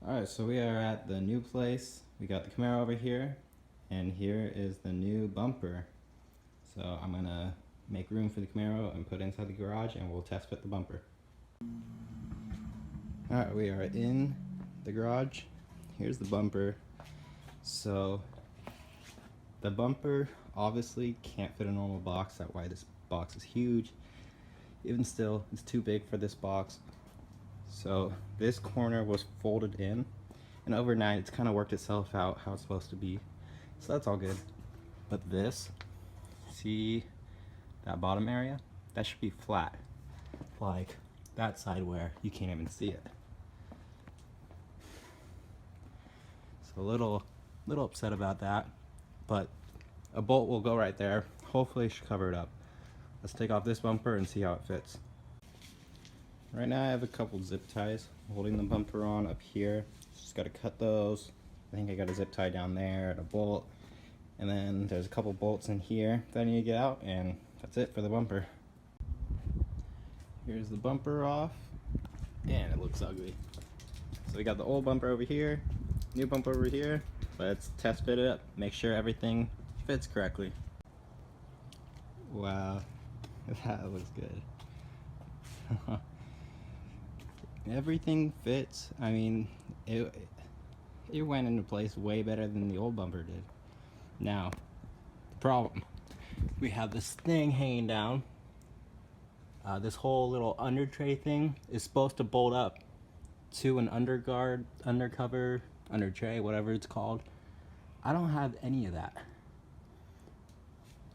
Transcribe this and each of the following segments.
Alright, so we are at the new place. We got the Camaro over here, and here is the new bumper. So I'm gonna make room for the Camaro and put it inside the garage, and we'll test fit the bumper. Alright, we are in the garage. Here's the bumper. So the bumper obviously can't fit a normal box. That's why this box is huge. Even still, it's too big for this box. So this corner was folded in, and overnight it's kind of worked itself out how it's supposed to be. So that's all good. But this, see that bottom area? That should be flat. Like that side where you can't even see it. So a little upset about that, but a bolt will go right there. Hopefully it should cover it up. Let's take off this bumper and see how it fits. Right now I have a couple zip ties holding the bumper on up here. Just gotta cut those. I think I got a zip tie down there and a bolt. And then there's a couple bolts in here that I need to get out, and that's it for the bumper. Here's the bumper off, and it looks ugly. So we got the old bumper over here, new bumper over here. Let's test fit it up, make sure everything fits correctly. Wow, that looks good. Everything fits. I mean, it went into place way better than the old bumper did. Now, the problem, we have this thing hanging down. This whole little under tray thing is supposed to bolt up to an undercover, under tray, whatever it's called. I don't have any of that.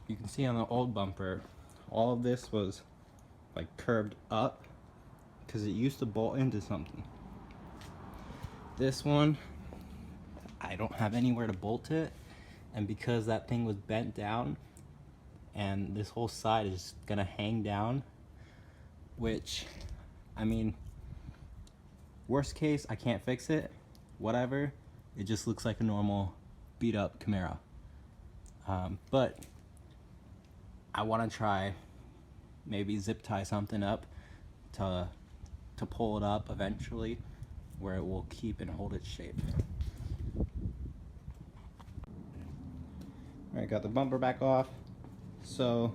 You can see on the old bumper, all of this was like curved up because it used to bolt into something. This one, I don't have anywhere to bolt it, and because that thing was bent down and this whole side is gonna hang down, which, I mean, worst case, I can't fix it, whatever, it just looks like a normal beat up Camaro. But I want to try maybe zip tie something up to pull it up eventually where it will keep and hold its shape. Alright, got the bumper back off. So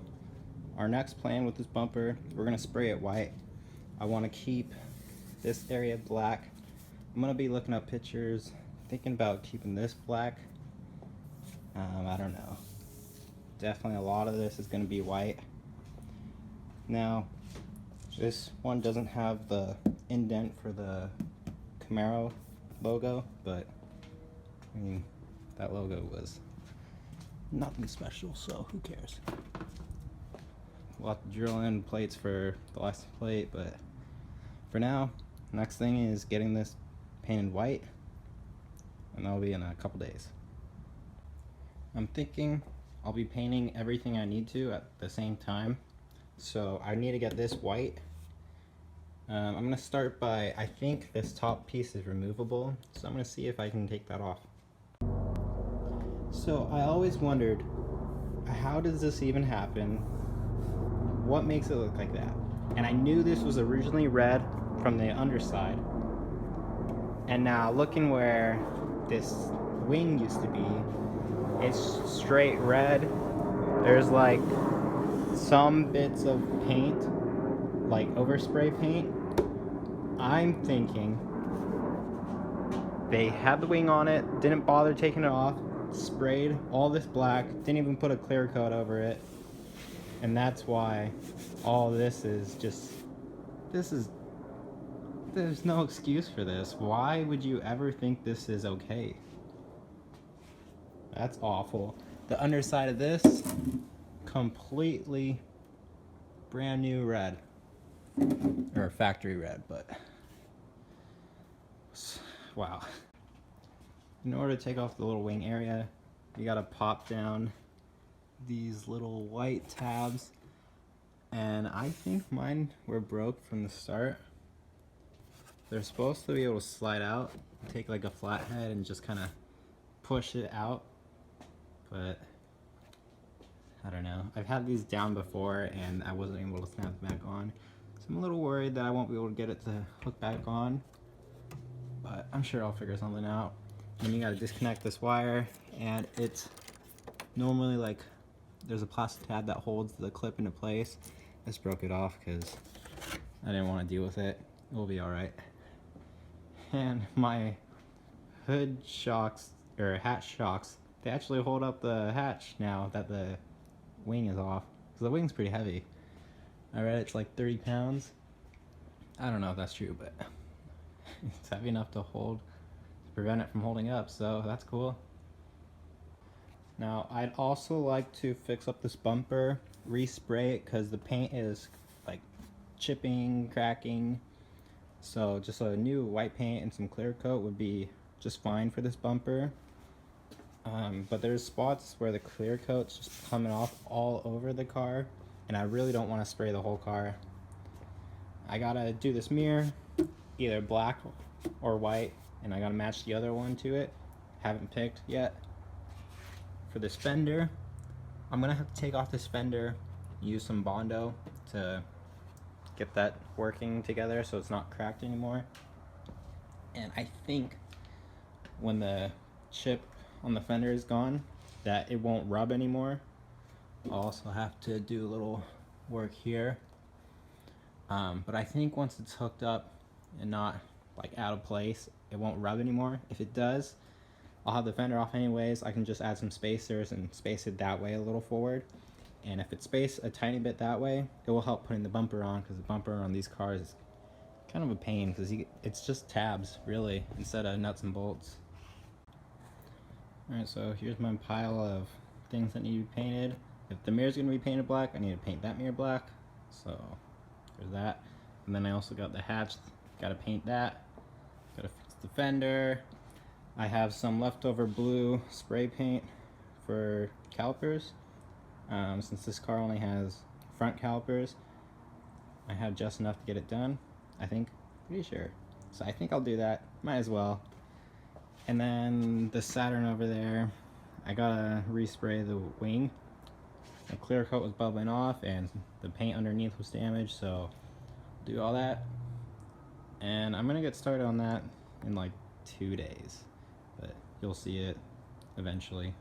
our next plan with this bumper, we're going to spray it white. I want to keep this area black. I'm going to be looking up pictures, thinking about keeping this black. I don't know. Definitely a lot of this is going to be white. Now, this one doesn't have the indent for the Camaro logo, but I mean, that logo was nothing special, so who cares? We'll have to drill in plates for the license plate, but for now, next thing is getting this painted white, and that'll be in a couple days. I'm thinking I'll be painting everything I need to at the same time. So I need to get this white. I'm going to start by, I think this top piece is removable, so I'm going to see if I can take that off. So I always wondered, how does this even happen? What makes it look like that? And I knew this was originally red from the underside. And now looking where this wing used to be, it's straight red. There's like some bits of paint, like overspray paint. I'm thinking they had the wing on it, didn't bother taking it off, sprayed all this black, didn't even put a clear coat over it, and that's why all this is just, there's no excuse for this. Why would you ever think this is okay? That's awful. The underside of this, completely brand new red, or factory red, but wow. In order to take off the little wing area, you gotta pop down these little white tabs, and I think mine were broke from the start. They're supposed to be able to slide out, take like a flathead and just kind of push it out, but I don't know. I've had these down before and I wasn't able to snap it back on. So I'm a little worried that I won't be able to get it to hook back on, but I'm sure I'll figure something out. And you gotta disconnect this wire, and it's normally like there's a plastic tab that holds the clip into place. I just broke it off because I didn't want to deal with it. It will be alright. And my hood shocks, or hatch shocks, they actually hold up the hatch now that the wing is off. Because the wing's pretty heavy. I read it's like 30 pounds. I don't know if that's true, but it's heavy enough to prevent it from holding up, so that's cool. Now, I'd also like to fix up this bumper, respray it, because the paint is like chipping, cracking. So just a new white paint and some clear coat would be just fine for this bumper. But there's spots where the clear coat's just coming off all over the car, and I really don't want to spray the whole car. I gotta do this mirror, either black or white, and I gotta match the other one to it. Haven't picked yet. For this fender, I'm gonna have to take off this fender, use some Bondo to get that working together so it's not cracked anymore. And I think when the chip on the fender is gone, that it won't rub anymore. I'll also have to do a little work here. But I think once it's hooked up and not like out of place, it won't rub anymore. If it does, I'll have the fender off anyways. I can just add some spacers and space it that way a little forward. And if it's spaced a tiny bit that way, it will help putting the bumper on, because the bumper on these cars is kind of a pain, because it's just tabs really instead of nuts and bolts. Alright, so here's my pile of things that need to be painted. If the mirror's going to be painted black, I need to paint that mirror black. So there's that. And then I also got the hatch, gotta paint that. Gotta fix the fender. I have some leftover blue spray paint for calipers. Since this car only has front calipers, I have just enough to get it done, I think. Pretty sure. So I think I'll do that. Might as well. And then the Saturn over there, I gotta respray the wing. The clear coat was bubbling off and the paint underneath was damaged, so do all that. And I'm gonna get started on that in like 2 days, but you'll see it eventually.